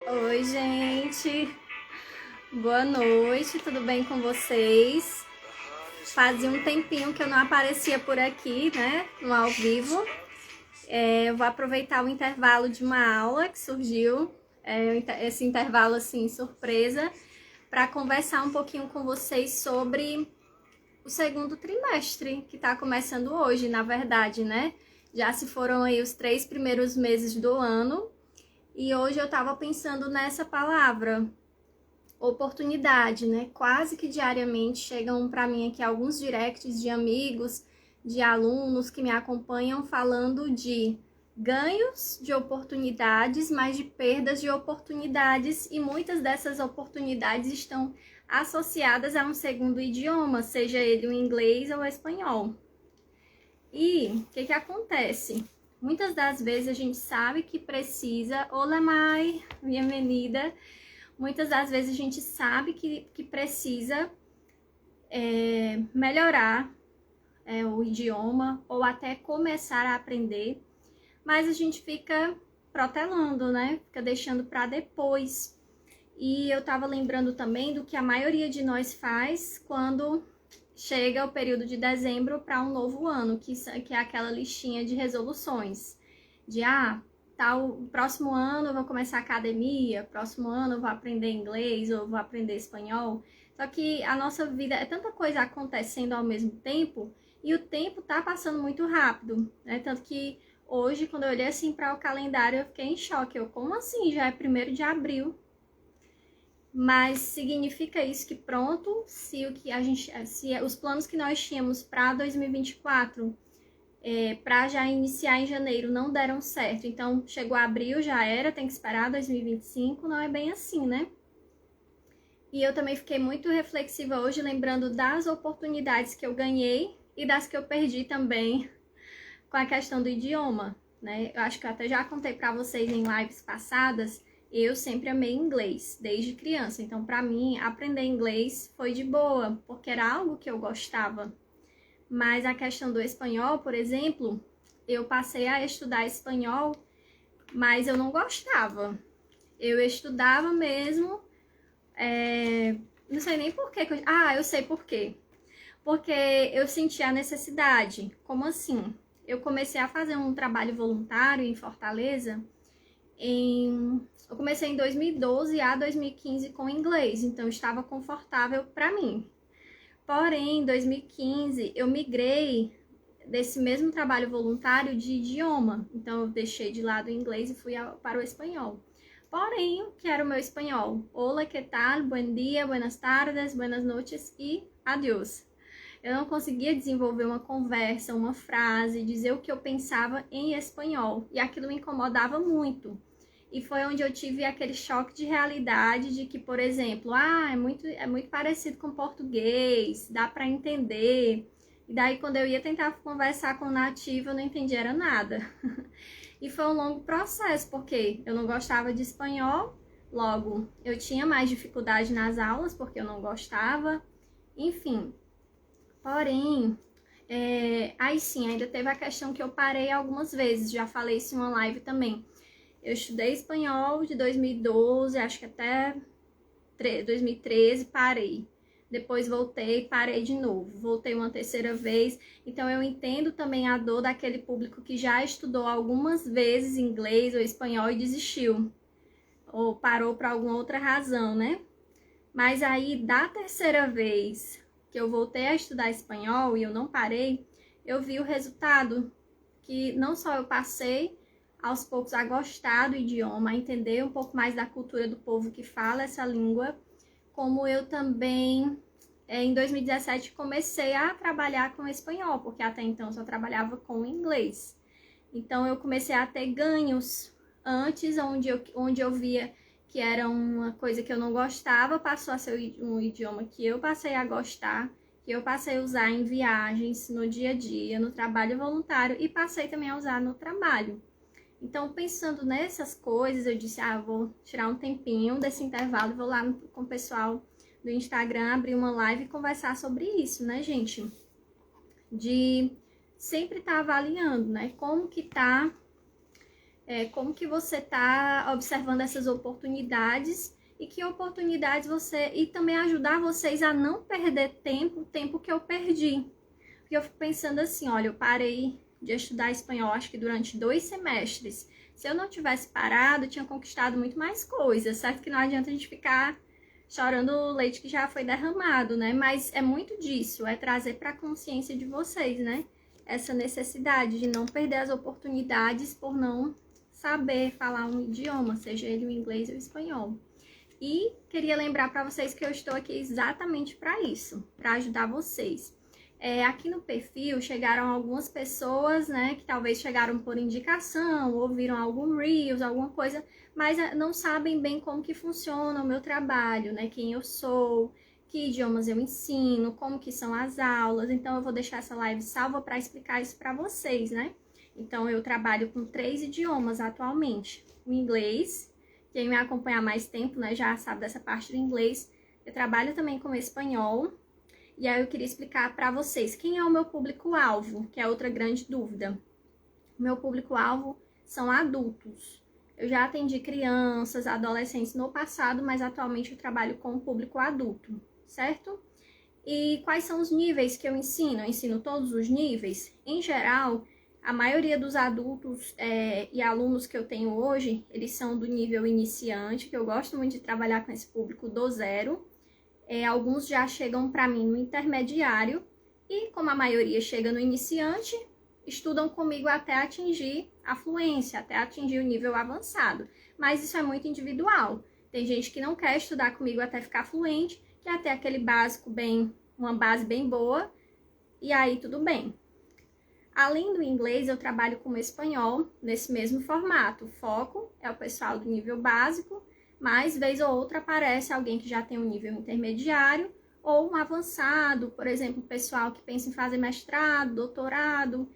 Oi, gente. Boa noite, tudo bem com vocês? Fazia um tempinho que eu não aparecia por aqui, né, no ao vivo. Eu vou aproveitar o intervalo de uma aula que surgiu, esse intervalo assim, surpresa, para conversar um pouquinho com vocês sobre o segundo trimestre, que está começando hoje, na verdade, né? Já se foram aí os 3 primeiros meses do ano, e hoje eu estava pensando nessa palavra, oportunidade, né? Quase que diariamente chegam para mim aqui alguns directs de amigos, de alunos que me acompanham falando de ganhos de oportunidades, mas de perdas de oportunidades, e muitas dessas oportunidades estão associadas a um segundo idioma, seja ele o inglês ou o espanhol. E o que acontece? Muitas das vezes a gente sabe que precisa. Olá, Mai, bem-vinda. Muitas das vezes a gente sabe que precisa melhorar o idioma ou até começar a aprender, mas a gente fica protelando, né? Fica deixando para depois. E eu estava lembrando também do que a maioria de nós faz quando chega o período de dezembro para um novo ano, que é aquela listinha de resoluções. De, tal, próximo ano eu vou começar a academia, próximo ano eu vou aprender inglês ou vou aprender espanhol. Só que a nossa vida é tanta coisa acontecendo ao mesmo tempo e o tempo tá passando muito rápido, né? Tanto que hoje, quando eu olhei assim para o calendário, eu fiquei em choque. Como assim? Já é 1º de abril. Mas significa isso que pronto, se o que a gente, se os planos que nós tínhamos para 2024, para já iniciar em janeiro, não deram certo. Então chegou abril, já era, tem que esperar 2025, não é bem assim, né? E eu também fiquei muito reflexiva hoje, lembrando das oportunidades que eu ganhei e das que eu perdi também com a questão do idioma, né? Eu acho que eu até já contei para vocês em lives passadas. Eu sempre amei inglês, desde criança. Então, para mim, aprender inglês foi de boa, porque era algo que eu gostava. Mas a questão do espanhol, por exemplo, eu passei a estudar espanhol, mas eu não gostava. Eu estudava mesmo, não sei nem por quê. Eu sei por quê. Porque eu senti a necessidade. Como assim? Eu comecei a fazer um trabalho voluntário em Fortaleza. Eu comecei em 2012 a 2015 com inglês, então estava confortável para mim. Porém, em 2015 eu migrei desse mesmo trabalho voluntário de idioma, então eu deixei de lado o inglês e fui para o espanhol. Porém, que era o meu espanhol? Hola, que tal? Buen dia, buenas tardes, buenas noches e adiós. Eu não conseguia desenvolver uma conversa, uma frase, dizer o que eu pensava em espanhol. E aquilo me incomodava muito. E foi onde eu tive aquele choque de realidade de que, por exemplo, é muito parecido com português, dá para entender. E daí, quando eu ia tentar conversar com o nativo, eu não entendia era nada. E foi um longo processo, porque eu não gostava de espanhol, logo eu tinha mais dificuldade nas aulas, porque eu não gostava. Enfim, porém, aí sim, ainda teve a questão que eu parei algumas vezes, já falei isso em uma live também. Eu estudei espanhol de 2012, acho que até 2013, parei. Depois voltei, parei de novo. Voltei uma terceira vez. Então eu entendo também a dor daquele público que já estudou algumas vezes inglês ou espanhol e desistiu. Ou parou por alguma outra razão, né? Mas aí, da terceira vez que eu voltei a estudar espanhol e eu não parei, eu vi o resultado, que não só eu passei aos poucos a gostar do idioma, a entender um pouco mais da cultura do povo que fala essa língua, como eu também, em 2017, comecei a trabalhar com espanhol, porque até então só trabalhava com inglês. Então eu comecei a ter ganhos antes, onde eu via que era uma coisa que eu não gostava, passou a ser um idioma que eu passei a gostar, que eu passei a usar em viagens, no dia a dia, no trabalho voluntário e passei também a usar no trabalho. Então, pensando nessas coisas, eu disse, vou tirar um tempinho desse intervalo, vou lá com o pessoal do Instagram, abrir uma live e conversar sobre isso, né, gente? De sempre estar avaliando, né, como que tá como que você está observando essas oportunidades e que oportunidades você... E também ajudar vocês a não perder tempo, o tempo que eu perdi. Porque eu fico pensando assim, olha, eu parei de estudar espanhol acho que durante 2 semestres. Se eu não tivesse parado, eu tinha conquistado muito mais coisas, certo? Que não adianta a gente ficar chorando o leite que já foi derramado, né? Mas é muito disso, é trazer para a consciência de vocês, né? Essa necessidade de não perder as oportunidades por não saber falar um idioma, seja ele o inglês ou o espanhol. E queria lembrar para vocês que eu estou aqui exatamente para isso, para ajudar vocês. Aqui no perfil chegaram algumas pessoas, né, que talvez chegaram por indicação, ouviram algum Reels, alguma coisa, mas não sabem bem como que funciona o meu trabalho, né, quem eu sou, que idiomas eu ensino, como que são as aulas. Então eu vou deixar essa live salva para explicar isso para vocês, né? Então eu trabalho com 3 idiomas atualmente. O inglês, quem me acompanha há mais tempo, né, já sabe dessa parte do inglês. Eu trabalho também com o espanhol. E aí eu queria explicar para vocês quem é o meu público-alvo, que é outra grande dúvida. O meu público-alvo são adultos. Eu já atendi crianças, adolescentes no passado, mas atualmente eu trabalho com o público adulto, certo? E quais são os níveis que eu ensino? Eu ensino todos os níveis. Em geral, a maioria dos adultos e alunos que eu tenho hoje, eles são do nível iniciante, que eu gosto muito de trabalhar com esse público do zero. Alguns já chegam para mim no intermediário e, como a maioria chega no iniciante, estudam comigo até atingir a fluência, até atingir o nível avançado. Mas isso é muito individual. Tem gente que não quer estudar comigo até ficar fluente, quer até aquele básico uma base bem boa, e aí tudo bem. Além do inglês, eu trabalho com o espanhol nesse mesmo formato. O foco é o pessoal do nível básico, mas vez ou outra aparece alguém que já tem um nível intermediário ou um avançado, por exemplo, o pessoal que pensa em fazer mestrado, doutorado,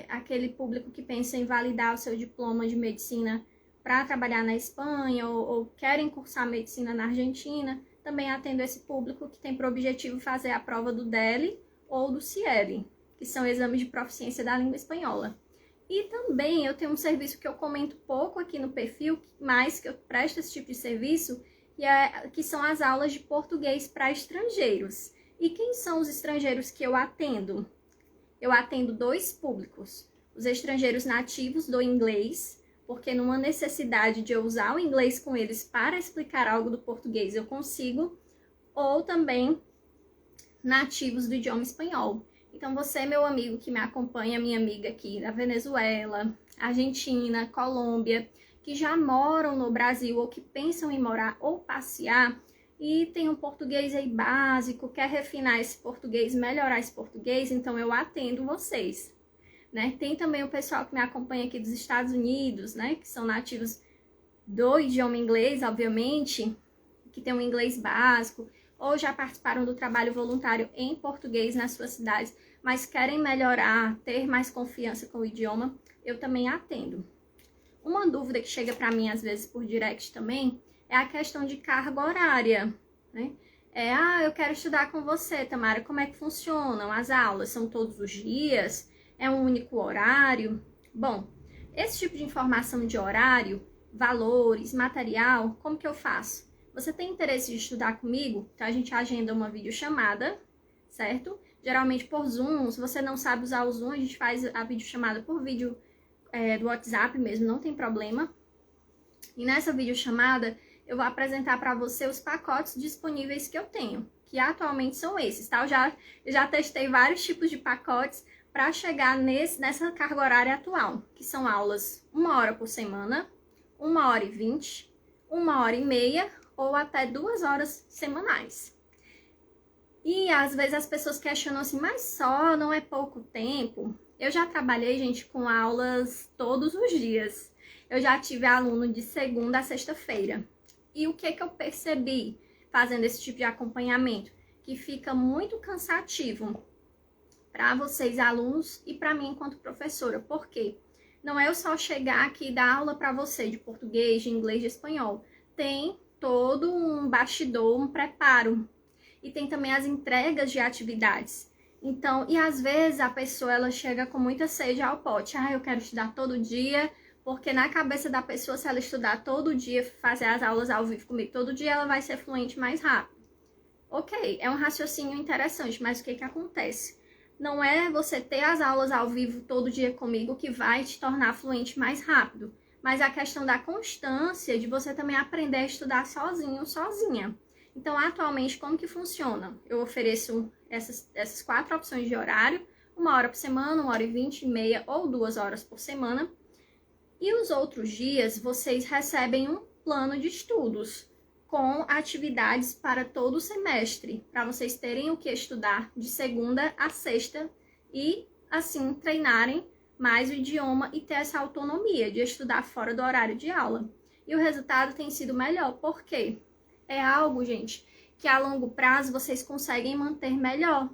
aquele público que pensa em validar o seu diploma de medicina para trabalhar na Espanha ou querem cursar medicina na Argentina. Também atendo esse público que tem por objetivo fazer a prova do DELE ou do CIELE, que são exames de proficiência da língua espanhola. E também eu tenho um serviço que eu comento pouco aqui no perfil, mas que eu presto esse tipo de serviço, que são as aulas de português para estrangeiros. E quem são os estrangeiros que eu atendo? Eu atendo 2 públicos. Os estrangeiros nativos do inglês, porque numa necessidade de eu usar o inglês com eles para explicar algo do português eu consigo, ou também nativos do idioma espanhol. Então, você, meu amigo que me acompanha, minha amiga aqui da Venezuela, Argentina, Colômbia, que já moram no Brasil ou que pensam em morar ou passear e tem um português aí básico, quer refinar esse português, melhorar esse português, então eu atendo vocês, né? Tem também o pessoal que me acompanha aqui dos Estados Unidos, né? Que são nativos do idioma inglês, obviamente, que tem um inglês básico, ou já participaram do trabalho voluntário em português nas suas cidades, mas querem melhorar, ter mais confiança com o idioma, eu também atendo. Uma dúvida que chega para mim às vezes por direct também é a questão de carga horária, né? Eu quero estudar com você, Tamara, como é que funcionam as aulas? São todos os dias? É um único horário? Bom, esse tipo de informação de horário, valores, material, como que eu faço? Você tem interesse de estudar comigo? Então a gente agenda uma videochamada, certo? Geralmente por Zoom. Se você não sabe usar o Zoom, a gente faz a videochamada por vídeo do WhatsApp mesmo, não tem problema. E nessa videochamada eu vou apresentar para você os pacotes disponíveis que eu tenho, que atualmente são esses, tá? Eu já testei vários tipos de pacotes para chegar nessa carga horária atual, que são aulas 1 hora por semana, 1h20, 1h30 ou até 2 horas semanais. E às vezes as pessoas questionam assim, mas só não é pouco tempo? Eu já trabalhei, gente, com aulas todos os dias. Eu já tive aluno de segunda a sexta-feira. E o que eu percebi fazendo esse tipo de acompanhamento? Que fica muito cansativo para vocês, alunos, e para mim enquanto professora. Por quê? Não é eu só chegar aqui e dar aula para você de português, de inglês, de espanhol. Tem todo um bastidor, um preparo. E tem também as entregas de atividades. Então, e às vezes a pessoa ela chega com muita sede ao pote. Eu quero estudar todo dia Porque na cabeça da pessoa, se ela estudar todo dia, fazer as aulas ao vivo comigo todo dia, ela vai ser fluente mais rápido. Ok, é um raciocínio interessante, mas o que acontece? Não é você ter as aulas ao vivo todo dia comigo que vai te tornar fluente mais rápido, mas a questão da constância, de você também aprender a estudar sozinho, sozinha. Então, atualmente, como que funciona? Eu ofereço essas 4 opções de horário, 1 hora por semana, 1h20, meia ou 2 horas por semana. E os outros dias, vocês recebem um plano de estudos com atividades para todo o semestre, para vocês terem o que estudar de segunda a sexta e, assim, treinarem mais o idioma e ter essa autonomia de estudar fora do horário de aula. E o resultado tem sido melhor, por quê? É algo, gente, que a longo prazo vocês conseguem manter melhor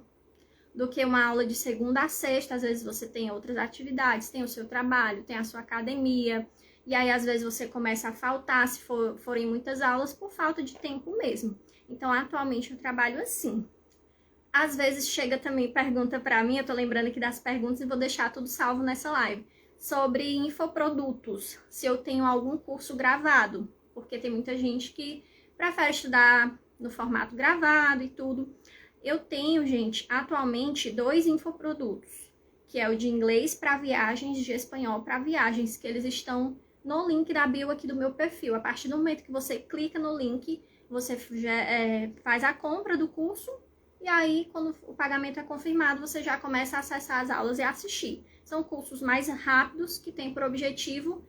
do que uma aula de segunda a sexta. Às vezes você tem outras atividades, tem o seu trabalho, tem a sua academia, e aí às vezes você começa a faltar se forem muitas aulas por falta de tempo mesmo. Então, atualmente eu trabalho assim. Às vezes chega também pergunta para mim, eu tô lembrando aqui das perguntas e vou deixar tudo salvo nessa live, sobre infoprodutos, se eu tenho algum curso gravado, porque tem muita gente que prefere estudar no formato gravado e tudo. Eu tenho, gente, atualmente 2 infoprodutos, que é o de inglês para viagens e de espanhol para viagens, que eles estão no link da bio aqui do meu perfil. A partir do momento que você clica no link, você faz a compra do curso e aí, quando o pagamento é confirmado, você já começa a acessar as aulas e assistir. São cursos mais rápidos que têm por objetivo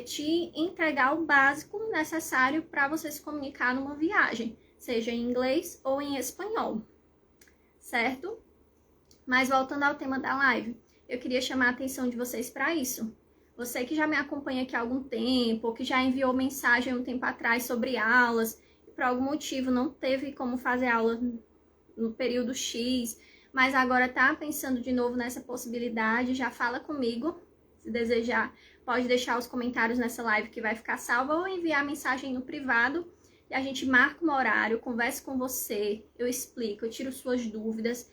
te entregar o básico necessário para você se comunicar numa viagem, seja em inglês ou em espanhol, certo? Mas voltando ao tema da live, eu queria chamar a atenção de vocês para isso. Você que já me acompanha aqui há algum tempo, ou que já enviou mensagem um tempo atrás sobre aulas, e por algum motivo não teve como fazer aula no período X, mas agora tá pensando de novo nessa possibilidade, já fala comigo. Se desejar, pode deixar os comentários nessa live que vai ficar salva, ou enviar mensagem no privado, e a gente marca um horário, conversa com você, eu explico, eu tiro suas dúvidas.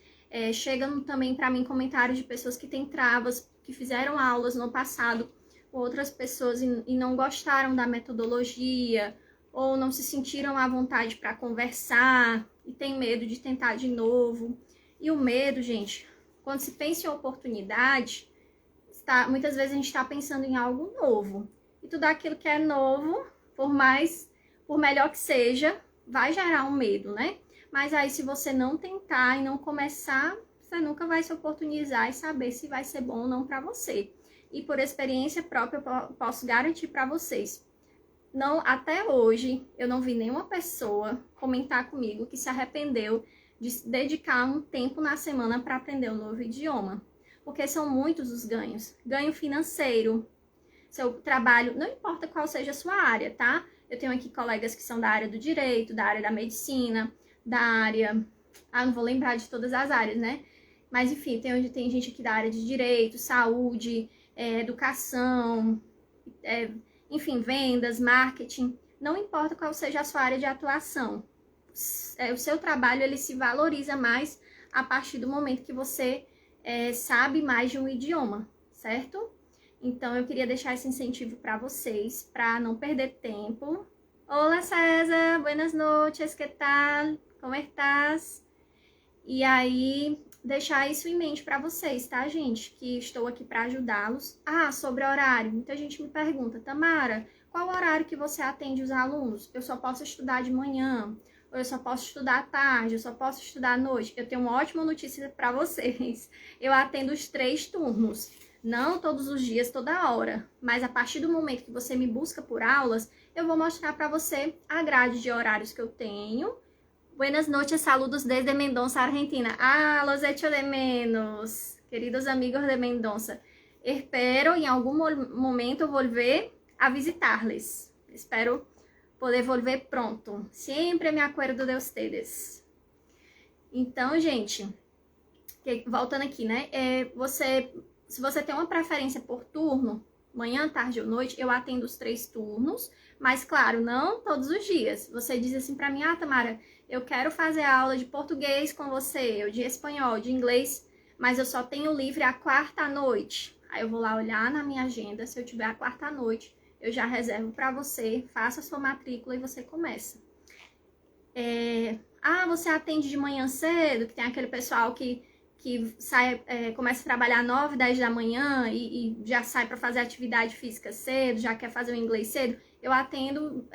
Chegam também para mim comentários de pessoas que têm travas, que fizeram aulas no passado com outras pessoas e não gostaram da metodologia, ou não se sentiram à vontade para conversar e tem medo de tentar de novo. E o medo, gente, quando se pensa em oportunidade, muitas vezes a gente está pensando em algo novo. E tudo aquilo que é novo, por melhor que seja, vai gerar um medo, né? Mas aí, se você não tentar e não começar, você nunca vai se oportunizar e saber se vai ser bom ou não para você. E por experiência própria, eu posso garantir para vocês, não, até hoje, eu não vi nenhuma pessoa comentar comigo que se arrependeu de se dedicar um tempo na semana para aprender um novo idioma. Porque são muitos os ganhos. Ganho financeiro, seu trabalho, não importa qual seja a sua área, tá? Eu tenho aqui colegas que são da área do direito, da área da medicina, da área... não vou lembrar de todas as áreas, né? Mas, enfim, tem gente aqui da área de direito, saúde, educação, enfim, vendas, marketing. Não importa qual seja a sua área de atuação. O seu trabalho, ele se valoriza mais a partir do momento que você sabe mais de um idioma, certo? Então, eu queria deixar esse incentivo para vocês, para não perder tempo. Olá, César! Buenas noches, que tal? Como estás? E aí, deixar isso em mente para vocês, tá, gente? Que estou aqui para ajudá-los. Sobre horário. Muita gente me pergunta, Tamara, qual horário que você atende os alunos? Eu só posso estudar de manhã, ou eu só posso estudar à tarde, eu só posso estudar à noite. Eu tenho uma ótima notícia para vocês. Eu atendo os 3 turnos. Não todos os dias, toda hora, mas a partir do momento que você me busca por aulas, eu vou mostrar para você a grade de horários que eu tenho. Buenas noches, saludos desde Mendoza, Argentina. Los echo de menos, queridos amigos de Mendoza. Espero em algum momento volver a visitar-les. Espero poder volver pronto. Sempre me acuerdo de ustedes. Então, gente, voltando aqui, né? Se você tem uma preferência por turno, manhã, tarde ou noite, eu atendo os 3 turnos, mas claro, não todos os dias. Você diz assim pra mim, Tamara, eu quero fazer aula de português com você, ou de espanhol, de inglês, mas eu só tenho livre a quarta à noite. Aí eu vou lá olhar na minha agenda, se eu tiver a quarta noite, eu já reservo para você, faça a sua matrícula e você começa. Você atende de manhã cedo, que tem aquele pessoal que sai, começa a trabalhar 9, 10 da manhã e já sai para fazer atividade física cedo, já quer fazer o inglês cedo. Eu atendo,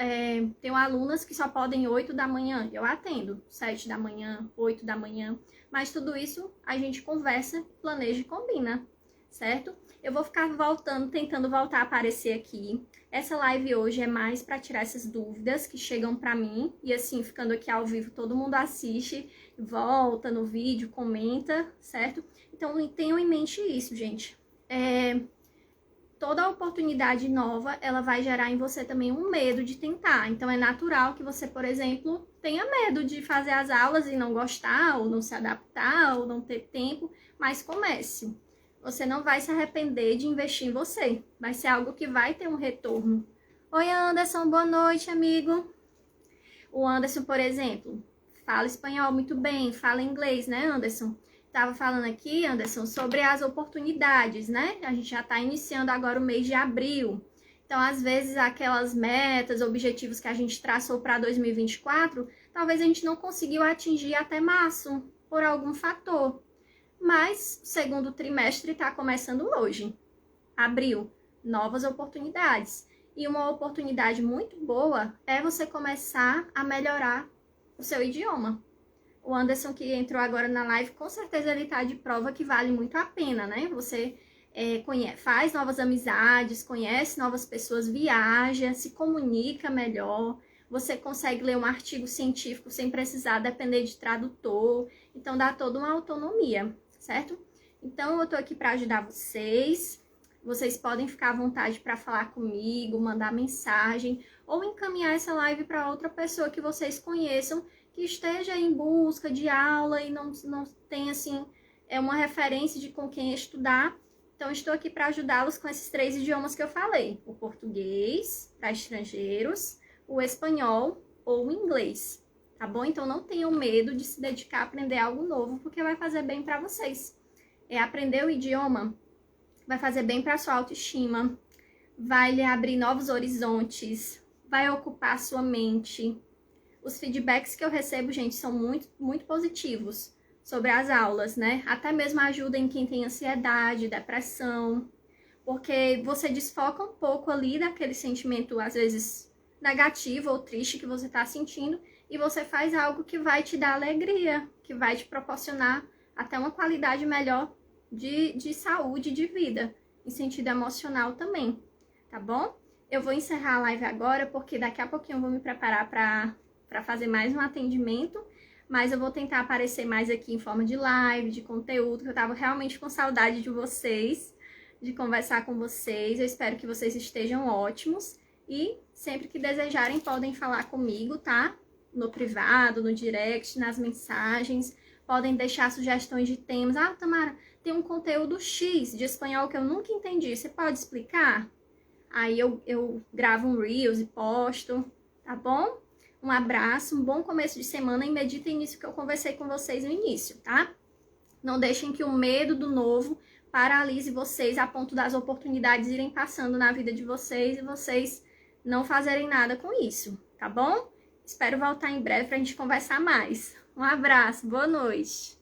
tenho alunas que só podem 8 da manhã, eu atendo 7 da manhã, 8 da manhã, mas tudo isso a gente conversa, planeja e combina, certo? Eu vou ficar tentando voltar a aparecer aqui. Essa live hoje é mais para tirar essas dúvidas que chegam para mim. E assim, ficando aqui ao vivo, todo mundo assiste, volta no vídeo, comenta, certo? Então, tenham em mente isso, gente. Toda oportunidade nova, ela vai gerar em você também um medo de tentar. Então, é natural que você, por exemplo, tenha medo de fazer as aulas e não gostar, ou não se adaptar, ou não ter tempo, mas comece. Você não vai se arrepender de investir em você. Vai ser algo que vai ter um retorno. Oi, Anderson, boa noite, amigo. O Anderson, por exemplo, fala espanhol muito bem, fala inglês, né, Anderson? Tava falando aqui, Anderson, sobre as oportunidades, né? A gente já tá iniciando agora o mês de abril. Então, às vezes, aquelas metas, objetivos que a gente traçou para 2024, talvez a gente não conseguiu atingir até março, por algum fator. Mas o segundo trimestre está começando hoje, abril, novas oportunidades. E uma oportunidade muito boa é você começar a melhorar o seu idioma. O Anderson, que entrou agora na live, com certeza ele está de prova que vale muito a pena, né? Você faz novas amizades, conhece novas pessoas, viaja, se comunica melhor. Você consegue ler um artigo científico sem precisar depender de tradutor. Então, dá toda uma autonomia, certo? Então, eu tô aqui para ajudar vocês. Vocês podem ficar à vontade para falar comigo, mandar mensagem ou encaminhar essa live para outra pessoa que vocês conheçam que esteja em busca de aula e não tem, assim, uma referência de com quem estudar. Então, estou aqui para ajudá-los com esses 3 idiomas que eu falei. O português, para estrangeiros, o espanhol ou o inglês. Tá bom? Então, não tenham medo de se dedicar a aprender algo novo, porque vai fazer bem para vocês. Aprender o idioma vai fazer bem para sua autoestima, vai lhe abrir novos horizontes, vai ocupar a sua mente. Os feedbacks que eu recebo, gente, são muito, muito positivos sobre as aulas, né? Até mesmo ajuda em quem tem ansiedade, depressão, porque você desfoca um pouco ali daquele sentimento, às vezes, negativo ou triste que você está sentindo, e você faz algo que vai te dar alegria, que vai te proporcionar até uma qualidade melhor de saúde, de vida, em sentido emocional também, tá bom? Eu vou encerrar a live agora, porque daqui a pouquinho eu vou me preparar para fazer mais um atendimento, mas eu vou tentar aparecer mais aqui em forma de live, de conteúdo, que eu tava realmente com saudade de vocês, de conversar com vocês. Eu espero que vocês estejam ótimos e sempre que desejarem podem falar comigo, tá? No privado, no direct, nas mensagens. Podem deixar sugestões de temas. Ah, Tamara, tem um conteúdo X de espanhol que eu nunca entendi. Você pode explicar? Aí eu gravo um Reels e posto, tá bom? Um abraço, um bom começo de semana e meditem nisso que eu conversei com vocês no início, tá? Não deixem que o medo do novo paralise vocês a ponto das oportunidades irem passando na vida de vocês e vocês não fazerem nada com isso, tá bom? Espero voltar em breve pra gente conversar mais. Um abraço, boa noite!